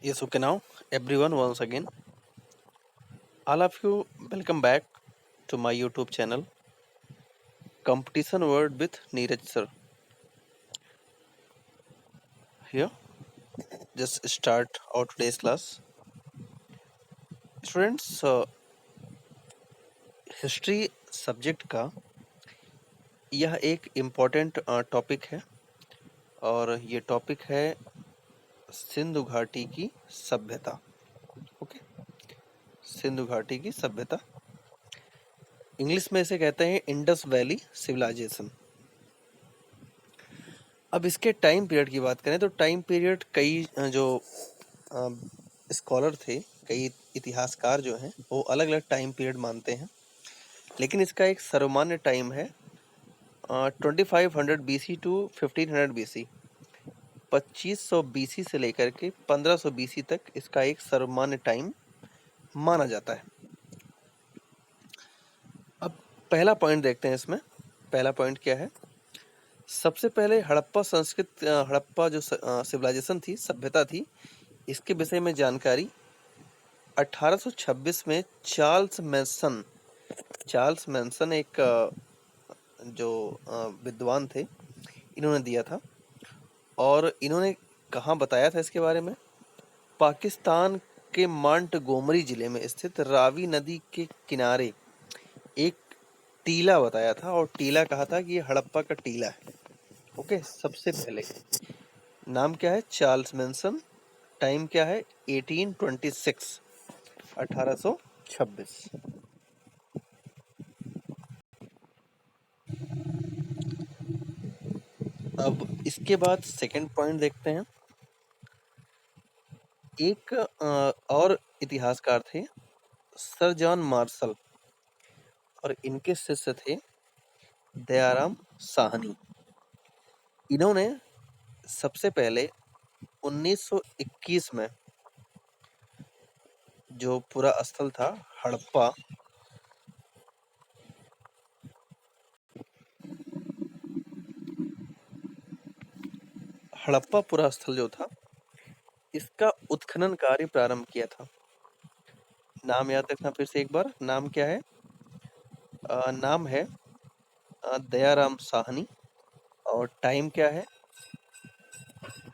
Yes, okay, now everyone, once again, all of you, welcome back to my YouTube channel, Competition World with Neeraj sir. Here, just start our today's class. Students, history subject का यह एक important topic है और ये topic है सिंधु घाटी की सभ्यता। ओके, सिंधु घाटी की सभ्यता, इंग्लिश में इसे कहते हैं इंडस वैली सिविलाइजेशन। अब इसके टाइम पीरियड की बात करें तो टाइम पीरियड कई जो स्कॉलर थे, कई इतिहासकार जो हैं वो अलग अलग टाइम पीरियड मानते हैं, लेकिन इसका एक सर्वमान्य टाइम है 2500 BC टू 1500 BC, 2500 BC से लेकर के 1500 BC तक इसका एक सर्वमान्य टाइम माना जाता है। अब पहला पॉइंट देखते हैं इसमें। पहला पॉइंट क्या है? सबसे पहले हड़प्पा जो सिविलाइजेशन थी, सभ्यता थी, इसके विषय में जानकारी 1826 में चार्ल्स मैनसन एक जो विद्वान थे, इन्होंने दिया था। और इन्होंने कहाँ बताया था इसके बारे में? पाकिस्तान के मांटगोमरी जिले में स्थित रावी नदी के किनारे एक टीला बताया था, और टीला कहा था कि ये हड़प्पा का टीला है। ओके, सबसे पहले नाम क्या है? Charles Manson. टाइम क्या है? 1826, 1826। अब इसके बाद सेकंड पॉइंट देखते हैं। एक और इतिहासकार थे, सर जॉन मार्शल, और इनके शिष्य थे दयाराम साहनी। इन्होंने सबसे पहले 1921 में जो पूरा स्थल था हड़प्पा, पूरा स्थल जो था, इसका उत्खनन कार्य प्रारंभ किया था। नाम याद रखना फिर से एक बार। नाम क्या है? नाम है दयाराम साहनी, और टाइम क्या है?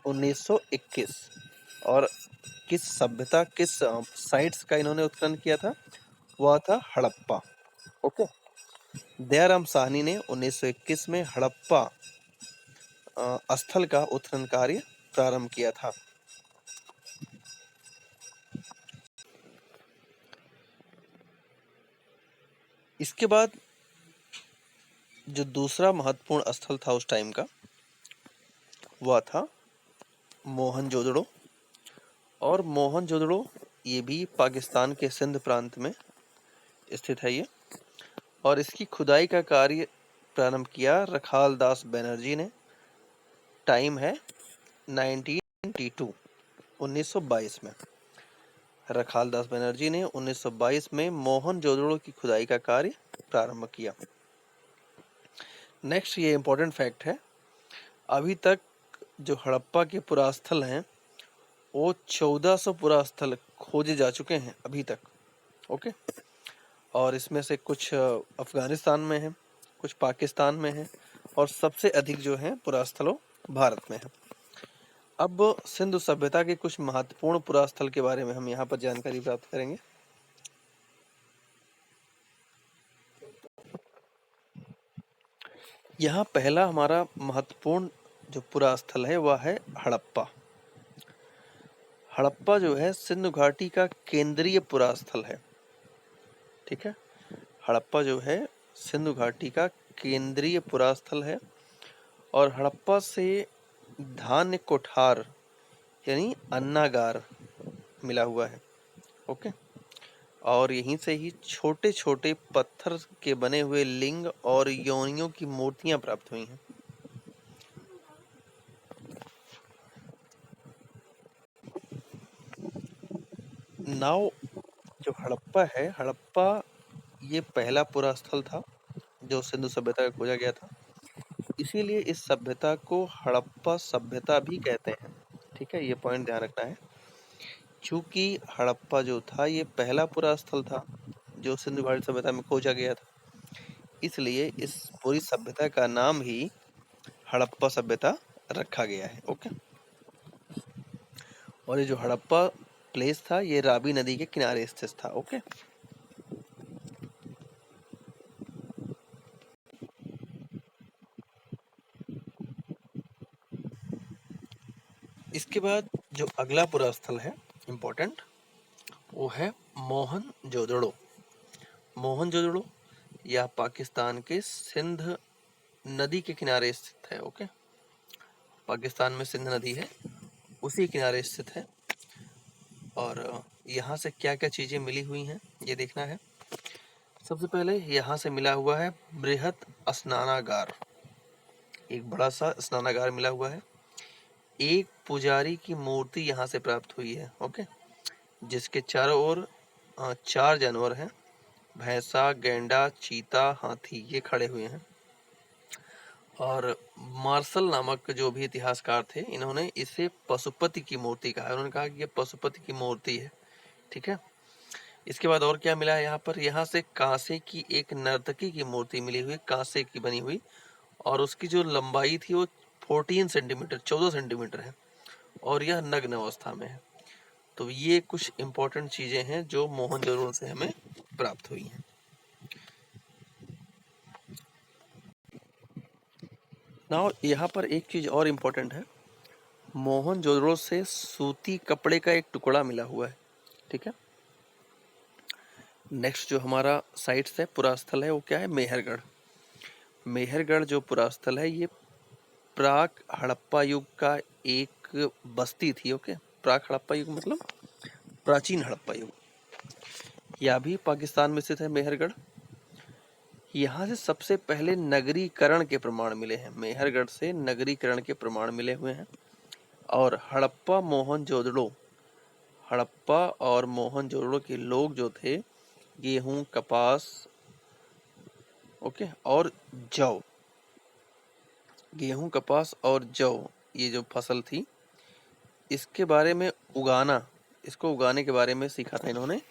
1921। और किस सभ्यता, किस साइट्स का इन्होंने उत्खनन किया था? वह था हड़प्पा। ओके, दयाराम साहनी ने 1921 में हड़प्पा स्थल का उत्खनन कार्य प्रारंभ किया था। इसके बाद जो दूसरा महत्वपूर्ण स्थल था उस टाइम का, वह था मोहनजोदड़ो। और मोहनजोदड़ो ये भी पाकिस्तान के सिंध प्रांत में स्थित है ये, और इसकी खुदाई का कार्य प्रारंभ किया रखाल दास बनर्जी ने। टाइम है 1922, 1922 में। रखाल दास बनर्जी ने 1922 में मोहनजोदड़ो की खुदाई का कार्य प्रारंभ किया। नेक्स्ट, ये इंपॉर्टेंट फैक्ट है, अभी तक जो हड़प्पा के पुरास्थल हैं वो 1400 पुरास्थल खोजे जा चुके हैं अभी तक। ओके, और इसमें से कुछ अफगानिस्तान में है, कुछ पाकिस्तान में है, और सबसे अधिक जो है पुरास्थलों भारत में है। अब सिंधु सभ्यता के कुछ महत्वपूर्ण पुरास्थल के बारे में हम यहाँ पर जानकारी प्राप्त करेंगे। यहाँ पहला हमारा महत्वपूर्ण जो पुरास्थल है वह है हड़प्पा। हड़प्पा जो है सिंधु घाटी का केंद्रीय पुरास्थल है। ठीक है, हड़प्पा जो है सिंधु घाटी का केंद्रीय पुरास्थल है, और हड़प्पा से धान्य कोठार यानी अन्नागार मिला हुआ है। ओके, और यहीं से ही छोटे छोटे पत्थर के बने हुए लिंग और योनियों की मूर्तियां प्राप्त हुई हैं। नाउ जो हड़प्पा है, हड़प्पा ये पहला पुरास्थल था जो सिंधु सभ्यता का खोजा गया था, इसीलिए इस सभ्यता को हड़प्पा सभ्यता भी कहते हैं। ठीक है, ये पॉइंट ध्यान रखना है चूंकि हड़प्पा जो था ये पहला पुरा स्थल था जो सिंधु घाटी सभ्यता में खोजा गया था, इसलिए इस पूरी सभ्यता का नाम ही हड़प्पा सभ्यता रखा गया है। ओके। और ये जो हड़प्पा प्लेस था ये रावी नदी के किनारे स्थित था। ओके। इसके बाद जो अगला पुरा स्थल है इम्पोर्टेंट, वो है मोहनजोदड़ो। मोहनजोदड़ो यह पाकिस्तान के सिंध नदी के किनारे स्थित है। ओके। पाकिस्तान में सिंध नदी है, उसी किनारे स्थित है। और यहाँ से क्या क्या चीजें मिली हुई हैं ये देखना है। सबसे पहले यहाँ से मिला हुआ है बृहत स्नानागार, एक बड़ा सा स्नानागार मिला हुआ है। एक पुजारी की मूर्ति यहाँ से प्राप्त हुई है। ओके। जिसके चारों ओर 4 जानवर हैं, भैंसा, गैंडा, चीता, हाथी, ये खड़े हुए हैं। और मार्शल नामक जो भी इतिहासकार थे, इन्होंने इसे पशुपति की मूर्ति कहा है। उन्होंने कहा कि ये पशुपति की मूर्ति है। ठीक है। इसके बाद और क्या मिला है यहाँ पर, यहाँ से कांसे की एक नर्तकी की मूर्ति मिली हुई, कांसे की बनी हुई, और उसकी जो लंबाई थी वो 14 सेंटीमीटर 14 सेंटीमीटर है, और यह नग्न अवस्था में है। तो ये कुछ इंपॉर्टेंट चीजें हैं जो मोहनजोदड़ो से हमें प्राप्त हुई हैं। नाउ यहाँ पर एक चीज और इम्पोर्टेंट है, मोहनजोदड़ो से सूती कपड़े का एक टुकड़ा मिला हुआ है। ठीक है। नेक्स्ट जो हमारा साइट है पुरा स्थल है वो क्या है, मेहरगढ़। मेहरगढ़ जो पुरा स्थल है ये प्राक हड़प्पा युग का एक बस्ती थी। ओके। प्राक हड़प्पा युग मतलब प्राचीन हड़प्पा युग। यह भी पाकिस्तान में स्थित है मेहरगढ़। यहाँ से सबसे पहले नगरीकरण के प्रमाण मिले हैं, मेहरगढ़ से नगरीकरण के प्रमाण मिले हुए हैं। और हड़प्पा और मोहनजोदड़ो के लोग जो थे, गेहूं, कपास, ओके, और जौ, गेहूं, कपास और जौ, ये जो फसल थी इसके बारे में इसको उगाने के बारे में सीखा था इन्होंने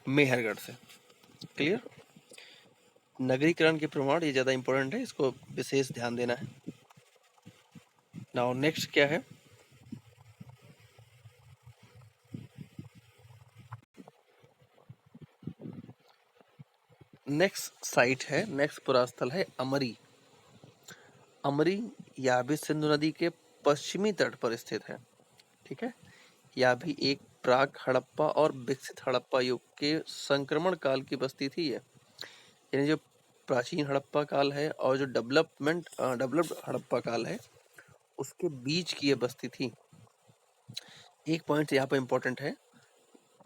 मेहरगढ़ से। क्लियर। नगरीकरण के प्रमाण ये ज्यादा इंपॉर्टेंट है, इसको विशेष ध्यान देना है। नाउ नेक्स्ट क्या है, नेक्स्ट पुरा स्थल है अमरी। अमरी यह भी सिंधु नदी के पश्चिमी तट पर स्थित है। ठीक है। यह भी एक प्राक हड़प्पा और विकसित हड़प्पा युग के संक्रमण काल की बस्ती थी ये। यानी जो प्राचीन हड़प्पा काल है और जो डेवलप्ड हड़प्पा काल है, उसके बीच की ये बस्ती थी। एक पॉइंट यहाँ पर इंपॉर्टेंट है,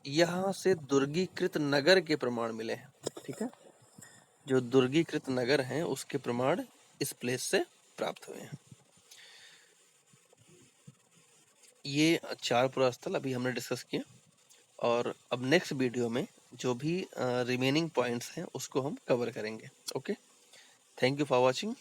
यहाँ से दुर्गीकृत नगर के प्रमाण मिले हैं। ठीक है। जो दुर्गीकृत नगर हैं उसके प्रमाण इस प्लेस से प्राप्त हुए हैं। ये 4 पुरा स्थल अभी हमने डिस्कस किए, और अब नेक्स्ट वीडियो में जो भी रिमेनिंग पॉइंट्स हैं उसको हम कवर करेंगे। Okay. Thank you for watching.